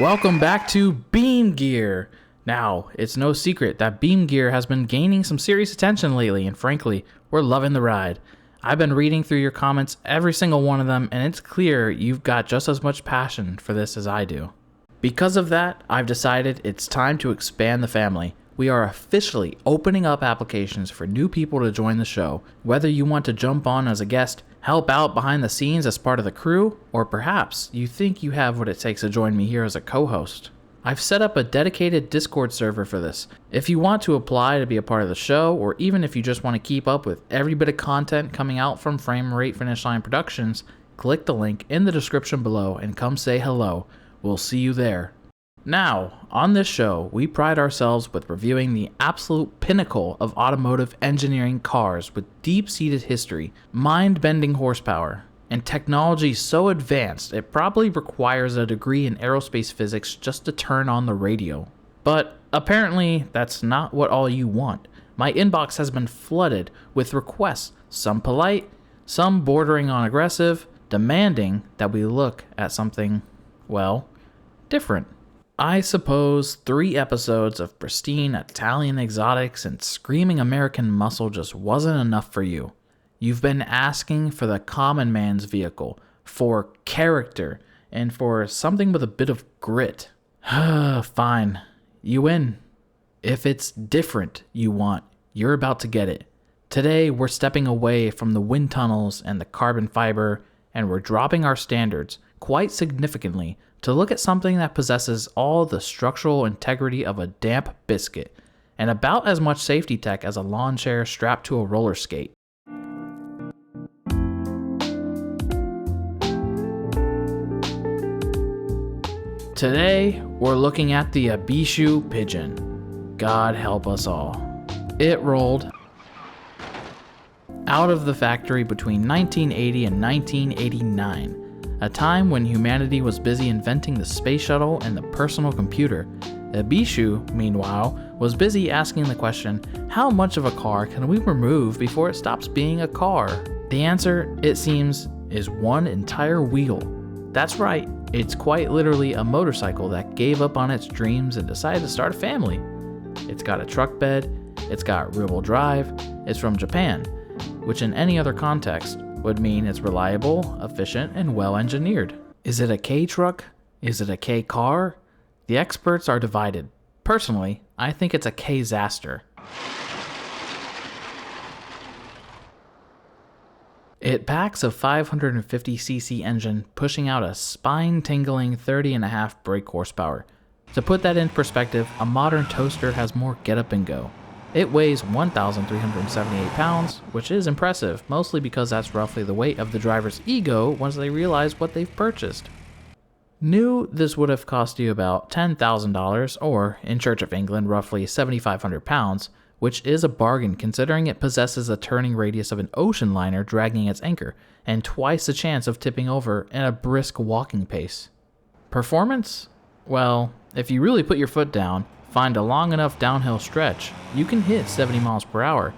Welcome back to Beam Gear. Now, it's no secret that Beam Gear has been gaining some serious attention lately, and frankly, we're loving the ride. I've been reading through your comments, every single one of them, and it's clear you've got just as much passion for this as I do. Because of that, I've decided it's time to expand the family. We are officially opening up applications for new people to join the show. Whether you want to jump on as a guest, help out behind the scenes as part of the crew, or perhaps you think you have what it takes to join me here as a co-host. I've set up a dedicated Discord server for this. If you want to apply to be a part of the show, or even if you just want to keep up with every bit of content coming out from Frame Rate Finish Line Productions, click the link in the description below and come say hello. We'll see you there. Now, on this show, we pride ourselves with reviewing the absolute pinnacle of automotive engineering cars with deep-seated history, mind-bending horsepower, and technology so advanced it probably requires a degree in aerospace physics just to turn on the radio. But apparently, that's not what all you want. My inbox has been flooded with requests, some polite, some bordering on aggressive, demanding that we look at something, well, different. I suppose 3 episodes of pristine Italian exotics and screaming American muscle just wasn't enough for you. You've been asking for the common man's vehicle, for character, and for something with a bit of grit. Fine, you win. If it's different you want, you're about to get it. Today we're stepping away from the wind tunnels and the carbon fiber, and we're dropping our standards quite significantly to look at something that possesses all the structural integrity of a damp biscuit, and about as much safety tech as a lawn chair strapped to a roller skate. Today, we're looking at the Ibishu Pigeon. God help us all. It rolled out of the factory between 1980 and 1989. A time when humanity was busy inventing the space shuttle and the personal computer. Ibishu, meanwhile, was busy asking the question, how much of a car can we remove before it stops being a car? The answer, it seems, is one entire wheel. That's right, it's quite literally a motorcycle that gave up on its dreams and decided to start a family. It's got a truck bed, it's got rear-wheel drive, it's from Japan, which in any other context would mean it's reliable, efficient, and well-engineered. Is it a K truck? Is it a K car? The experts are divided. Personally, I think it's a K-zaster. It packs a 550cc engine, pushing out a spine-tingling 30.5 brake horsepower. To put that in perspective, a modern toaster has more get-up and go. It weighs 1,378 pounds, which is impressive, mostly because that's roughly the weight of the driver's ego once they realize what they've purchased. New, this would have cost you about $10,000, or, in Church of England, roughly 7,500 pounds, which is a bargain considering it possesses a turning radius of an ocean liner dragging its anchor, and twice the chance of tipping over and a brisk walking pace. Performance? Well, if you really put your foot down, find a long enough downhill stretch, you can hit 70 miles per hour,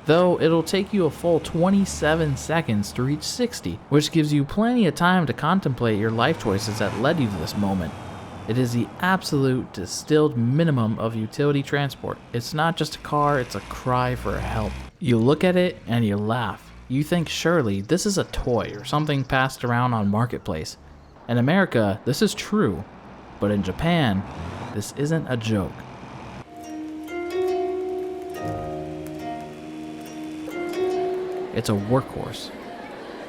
though it'll take you a full 27 seconds to reach 60, which gives you plenty of time to contemplate your life choices that led you to this moment. It is the absolute distilled minimum of utility transport. It's not just a car, it's a cry for help. You look at it and you laugh. You think surely this is a toy or something passed around on Marketplace. In America, this is true, but in Japan, this isn't a joke. It's a workhorse.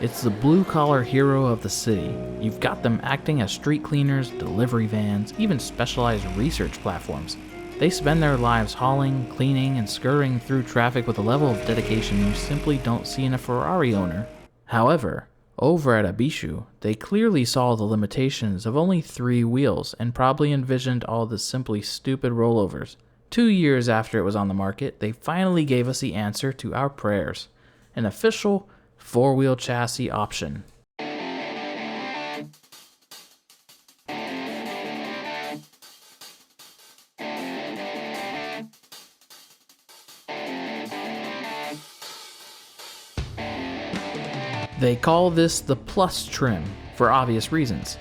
It's the blue-collar hero of the city. You've got them acting as street cleaners, delivery vans, even specialized research platforms. They spend their lives hauling, cleaning, and scurrying through traffic with a level of dedication you simply don't see in a Ferrari owner. However, over at Ibishu, they clearly saw the limitations of only 3 wheels and probably envisioned all the simply stupid rollovers. 2 years after it was on the market, they finally gave us the answer to our prayers. An official 4-wheel chassis option. They call this the Plus trim for obvious reasons.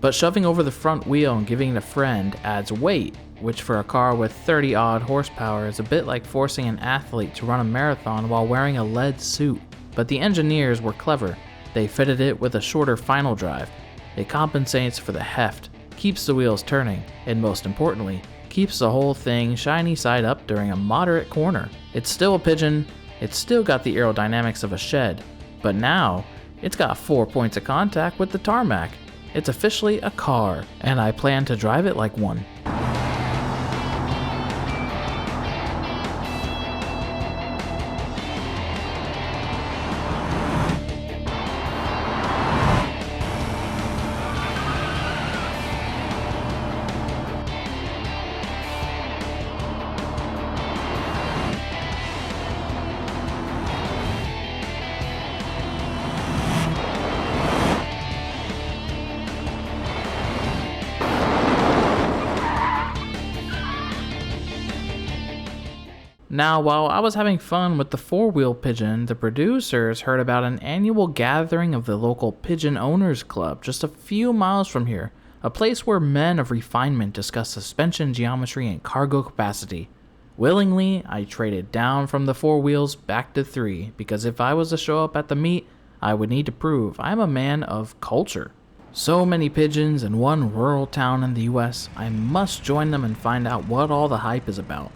But shoving over the front wheel and giving it a friend adds weight, which for a car with 30 odd horsepower is a bit like forcing an athlete to run a marathon while wearing a lead suit. But the engineers were clever. They fitted it with a shorter final drive. It compensates for the heft, keeps the wheels turning, and most importantly, keeps the whole thing shiny side up during a moderate corner. It's still a Pigeon, it's still got the aerodynamics of a shed, but now it's got 4 points of contact with the tarmac. It's officially a car, and I plan to drive it like one. Now, while I was having fun with the four-wheel Pigeon, the producers heard about an annual gathering of the local Pigeon Owners Club just a few miles from here, a place where men of refinement discuss suspension geometry and cargo capacity. Willingly, I traded down from the 4 wheels back to 3, because if I was to show up at the meet, I would need to prove I'm a man of culture. So many pigeons in one rural town in the US, I must join them and find out what all the hype is about.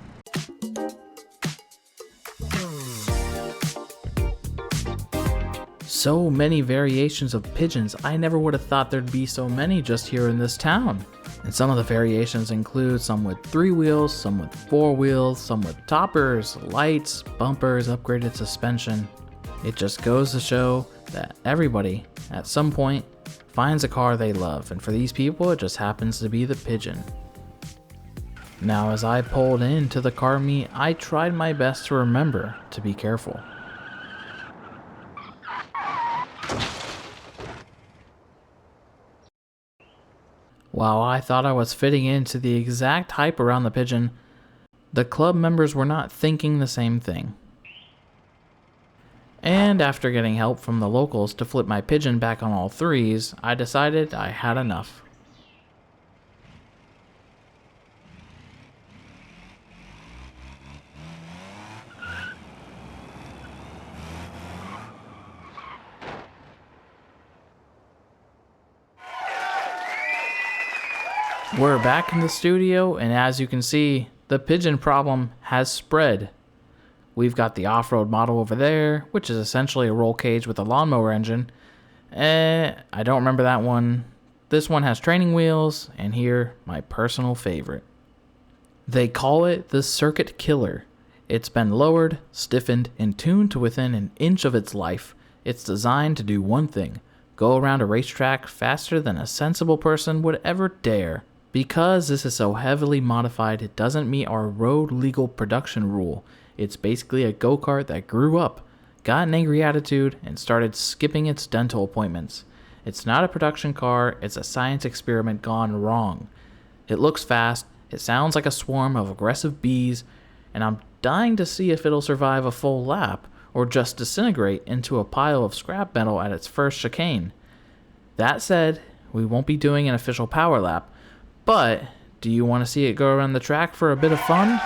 So many variations of pigeons, I never would have thought there'd be so many just here in this town. And some of the variations include some with 3 wheels, some with 4 wheels, some with toppers, lights, bumpers, upgraded suspension. It just goes to show that everybody, at some point, finds a car they love, and for these people it just happens to be the Pigeon. Now as I pulled into the car meet, I tried my best to remember to be careful. While I thought I was fitting into the exact hype around the Pigeon, the club members were not thinking the same thing. And after getting help from the locals to flip my Pigeon back on all 3s, I decided I had enough. We're back in the studio, and as you can see, the Pigeon problem has spread. We've got the off-road model over there, which is essentially a roll cage with a lawnmower engine. I don't remember that one. This one has training wheels, and here, my personal favorite. They call it the Circuit Killer. It's been lowered, stiffened, and tuned to within an inch of its life. It's designed to do one thing: go around a racetrack faster than a sensible person would ever dare. Because this is so heavily modified, it doesn't meet our road legal production rule. It's basically a go-kart that grew up, got an angry attitude, and started skipping its dental appointments. It's not a production car, it's a science experiment gone wrong. It looks fast, it sounds like a swarm of aggressive bees, and I'm dying to see if it'll survive a full lap, or just disintegrate into a pile of scrap metal at its first chicane. That said, we won't be doing an official power lap, but do you want to see it go around the track for a bit of fun?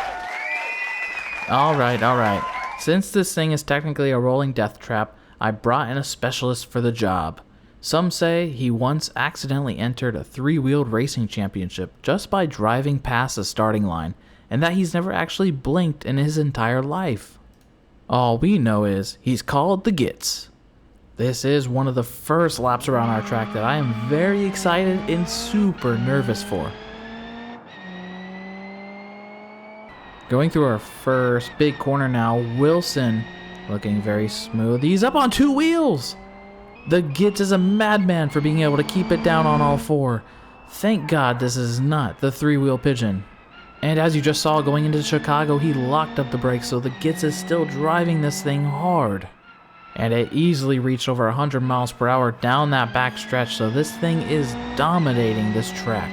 Alright. Since this thing is technically a rolling death trap, I brought in a specialist for the job. Some say he once accidentally entered a 3-wheeled racing championship just by driving past the starting line, and that he's never actually blinked in his entire life. All we know is he's called the Gits. This is one of the first laps around our track that I am very excited and super nervous for. Going through our first big corner now, Wilson looking very smooth. He's up on 2 wheels! The Gits is a madman for being able to keep it down on all 4. Thank God this is not the 3-wheel Pigeon. And as you just saw going into Chicago, he locked up the brakes, so the Gits is still driving this thing hard. And it easily reached over 100 miles per hour down that back stretch, so this thing is dominating this track.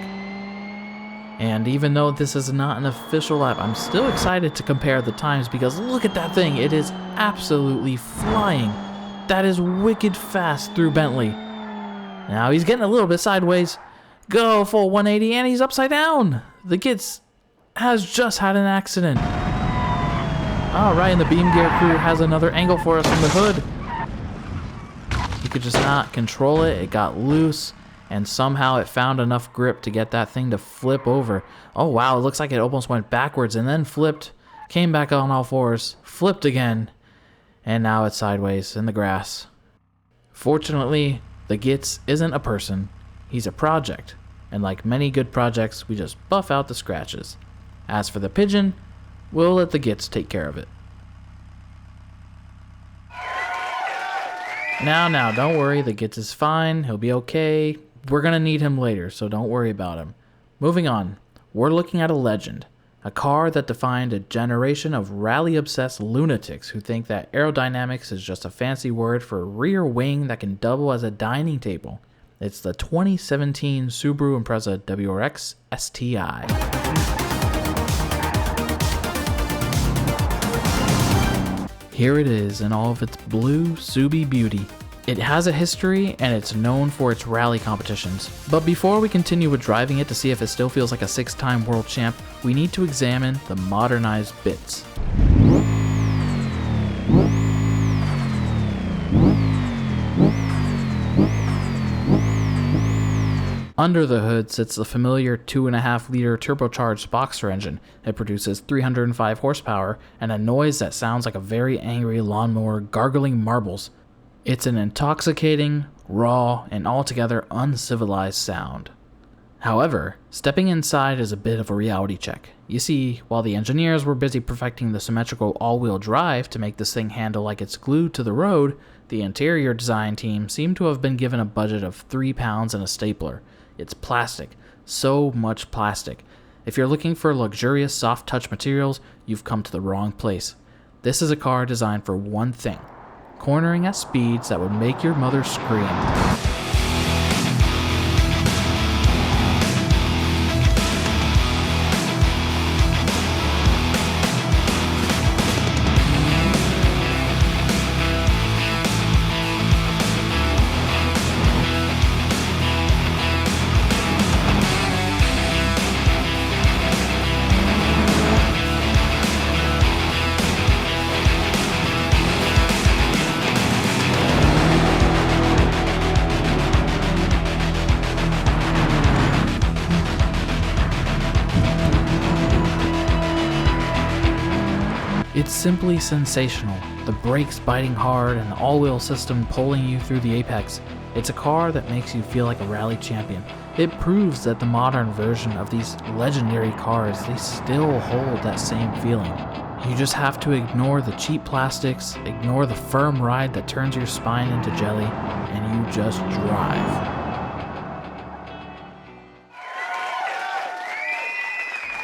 And even though this is not an official lap, I'm still excited to compare the times because look at that thing, it is absolutely flying. That is wicked fast through Bentley. Now he's getting a little bit sideways. Go full 180 and he's upside down. The Gits has just had an accident. Alright, and the Beam Gear crew has another angle for us from the hood. He could just not control it. It got loose, and somehow it found enough grip to get that thing to flip over. Oh wow, it looks like it almost went backwards and then flipped, came back on all fours, flipped again, and now it's sideways in the grass. Fortunately, the Gits isn't a person, he's a project, and like many good projects, we just buff out the scratches. As for the Pigeon, we'll let the Gits take care of it. Now, don't worry, the Gits is fine, he'll be okay. We're gonna need him later, so don't worry about him. Moving on, we're looking at a legend. A car that defined a generation of rally-obsessed lunatics who think that aerodynamics is just a fancy word for a rear wing that can double as a dining table. It's the 2017 Subaru Impreza WRX STI. Here it is in all of its blue Subi beauty. It has a history and it's known for its rally competitions. But before we continue with driving it to see if it still feels like a 6-time world champ, we need to examine the modernized bits. Under the hood sits the familiar 2.5-liter turbocharged Boxer engine. It produces 305 horsepower and a noise that sounds like a very angry lawnmower gargling marbles. It's an intoxicating, raw, and altogether uncivilized sound. However, stepping inside is a bit of a reality check. You see, while the engineers were busy perfecting the symmetrical all-wheel drive to make this thing handle like it's glued to the road, the interior design team seemed to have been given a budget of £3 and a stapler. It's plastic. So much plastic. If you're looking for luxurious soft touch materials, you've come to the wrong place. This is a car designed for one thing: cornering at speeds that would make your mother scream. It's simply sensational. The brakes biting hard and the all-wheel system pulling you through the apex. It's a car that makes you feel like a rally champion. It proves that the modern version of these legendary cars, they still hold that same feeling. You just have to ignore the cheap plastics, ignore the firm ride that turns your spine into jelly, and you just drive.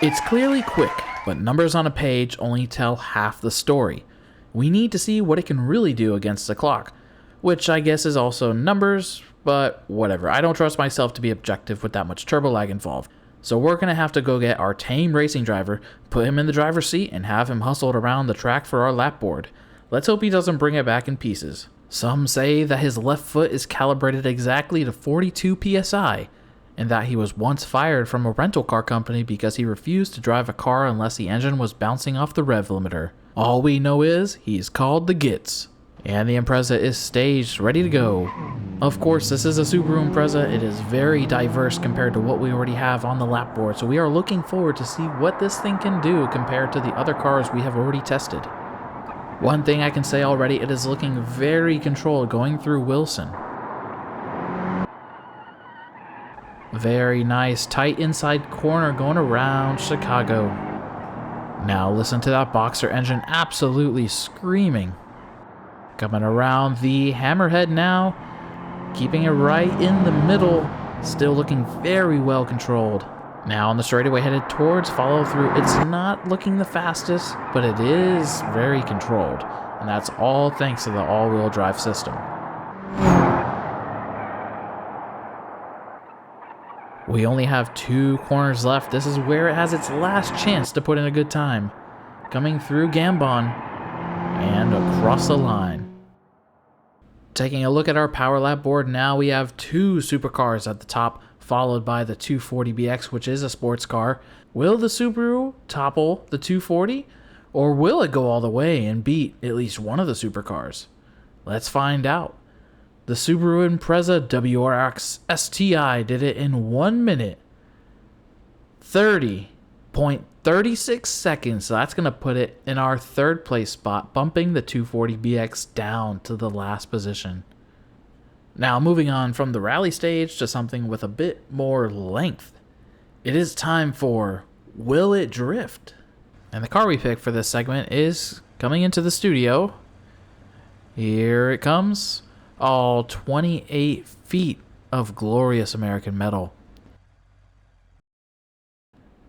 It's clearly quick, but numbers on a page only tell half the story. We need to see what it can really do against the clock, which I guess is also numbers, but whatever. I don't trust myself to be objective with that much turbo lag involved. So we're going to have to go get our tame racing driver, put him in the driver's seat, and have him hustled around the track for our lap board. Let's hope he doesn't bring it back in pieces. Some say that his left foot is calibrated exactly to 42 psi, and that he was once fired from a rental car company because he refused to drive a car unless the engine was bouncing off the rev limiter. All we know is he's called the Gits, and the Impreza is staged, ready to go. Of course, this is a Subaru Impreza. It is very diverse compared to what we already have on the lap board, so we are looking forward to see what this thing can do compared to the other cars we have already tested. One thing I can say already, it is looking very controlled going through Wilson. Very nice, tight inside corner going around Chicago. Now listen to that Boxer engine absolutely screaming. Coming around the Hammerhead now, keeping it right in the middle, still looking very well controlled. Now on the straightaway headed towards follow through. It's not looking the fastest, but it is very controlled, and that's all thanks to the all-wheel drive system. We only have 2 corners left. This is where it has its last chance to put in a good time. Coming through Gambon and across the line. Taking a look at our power lap board now, we have 2 supercars at the top, followed by the 240BX, which is a sports car. Will the Subaru topple the 240, or will it go all the way and beat at least one of the supercars? Let's find out. The Subaru Impreza WRX STI did it in 1 minute, 30.36 seconds. So that's going to put it in our third place spot, bumping the 240BX down to the last position. Now, moving on from the rally stage to something with a bit more length. It is time for Will It Drift? And the car we picked for this segment is coming into the studio. Here it comes. All 28 feet of glorious American metal.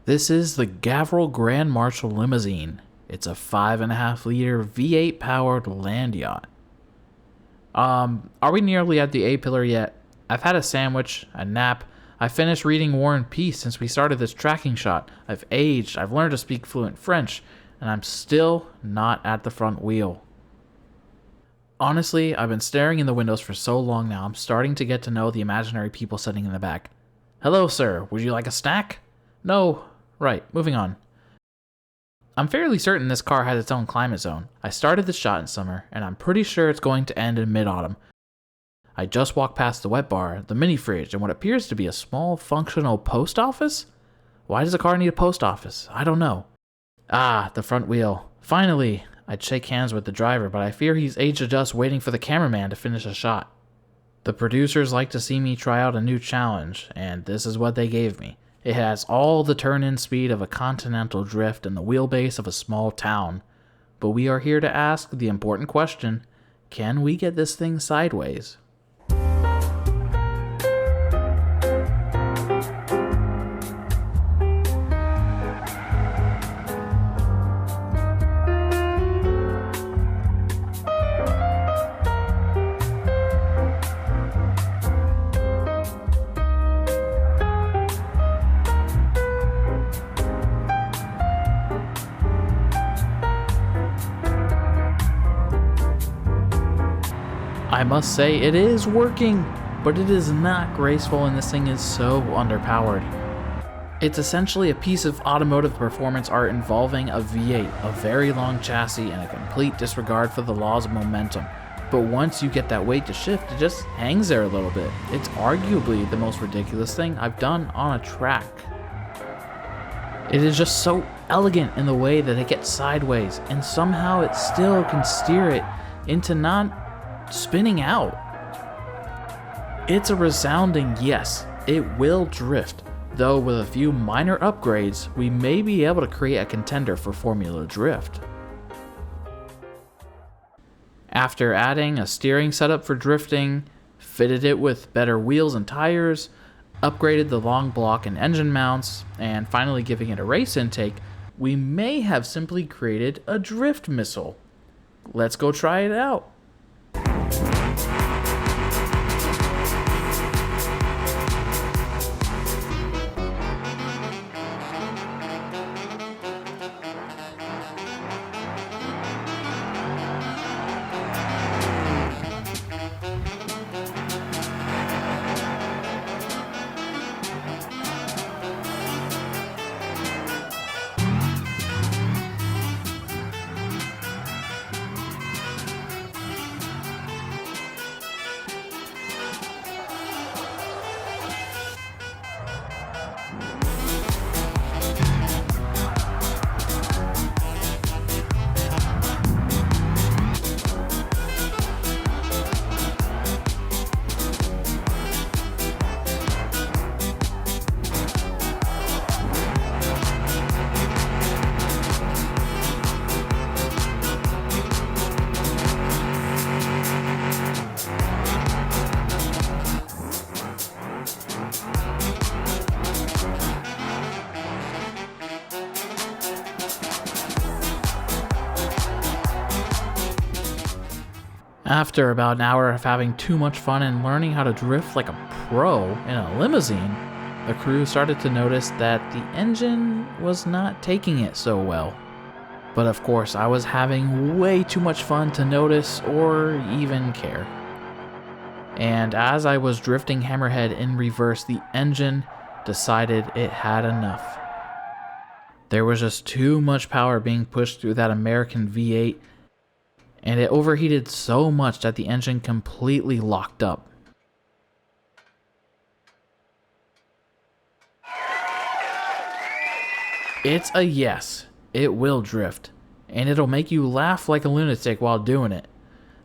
This is the Gavril Grand Marshal Limousine. It's a 5.5 liter V8 powered land yacht. Are we nearly at the A-pillar yet? I've had a sandwich, a nap. I finished reading War and Peace since we started this tracking shot. I've aged, I've learned to speak fluent French, and I'm still not at the front wheel. Honestly, I've been staring in the windows for so long now, I'm starting to get to know the imaginary people sitting in the back. Hello, sir. Would you like a snack? No. Right, moving on. I'm fairly certain this car has its own climate zone. I started this shot in summer, and I'm pretty sure it's going to end in mid-autumn. I just walked past the wet bar, the mini fridge, and what appears to be a small functional post office? Why does a car need a post office? I don't know. Ah, the front wheel. Finally! I'd shake hands with the driver, but I fear he's age-adjust waiting for the cameraman to finish a shot. The producers like to see me try out a new challenge, and this is what they gave me. It has all the turn-in speed of a continental drift and the wheelbase of a small town. But we are here to ask the important question, can we get this thing sideways? I must say it is working, but it is not graceful and this thing is so underpowered. It's essentially a piece of automotive performance art involving a V8, a very long chassis, and a complete disregard for the laws of momentum. But once you get that weight to shift, it just hangs there a little bit. It's arguably the most ridiculous thing I've done on a track. It is just so elegant in the way that it gets sideways, and somehow it still can steer it into not spinning out. It's a resounding yes, it will drift, though with a few minor upgrades, we may be able to create a contender for Formula Drift. After adding a steering setup for drifting, fitted it with better wheels and tires, upgraded the long block and engine mounts, and finally giving it a race intake, we may have simply created a drift missile. Let's go try it out. After about an hour of having too much fun and learning how to drift like a pro in a limousine, the crew started to notice that the engine was not taking it so well. But of course, I was having way too much fun to notice or even care. And as I was drifting Hammerhead in reverse, the engine decided it had enough. There was just too much power being pushed through that American V8, and it overheated so much that the engine completely locked up. It's a yes, it will drift, and it'll make you laugh like a lunatic while doing it.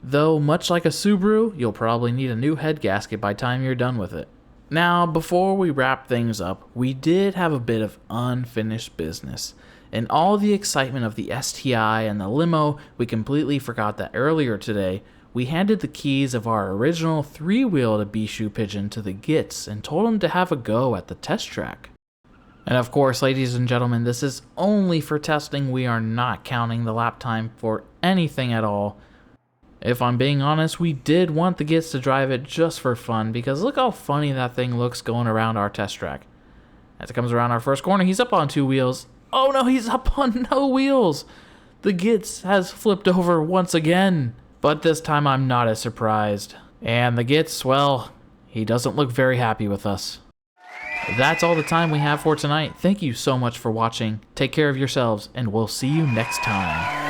Though, much like a Subaru, you'll probably need a new head gasket by the time you're done with it. Now, before we wrap things up, we did have a bit of unfinished business. In all the excitement of the STI and the limo, we completely forgot that earlier today, we handed the keys of our original 3-wheeled Ibishu Pigeon to the Gits and told him to have a go at the test track. And of course, ladies and gentlemen, this is only for testing. We are not counting the lap time for anything at all. If I'm being honest, we did want the Gits to drive it just for fun, because look how funny that thing looks going around our test track. As it comes around our first corner, he's up on 2 wheels. Oh no, he's up on no wheels! The Gits has flipped over once again. But this time I'm not as surprised. And the Gits, well, he doesn't look very happy with us. That's all the time we have for tonight. Thank you so much for watching. Take care of yourselves, and we'll see you next time.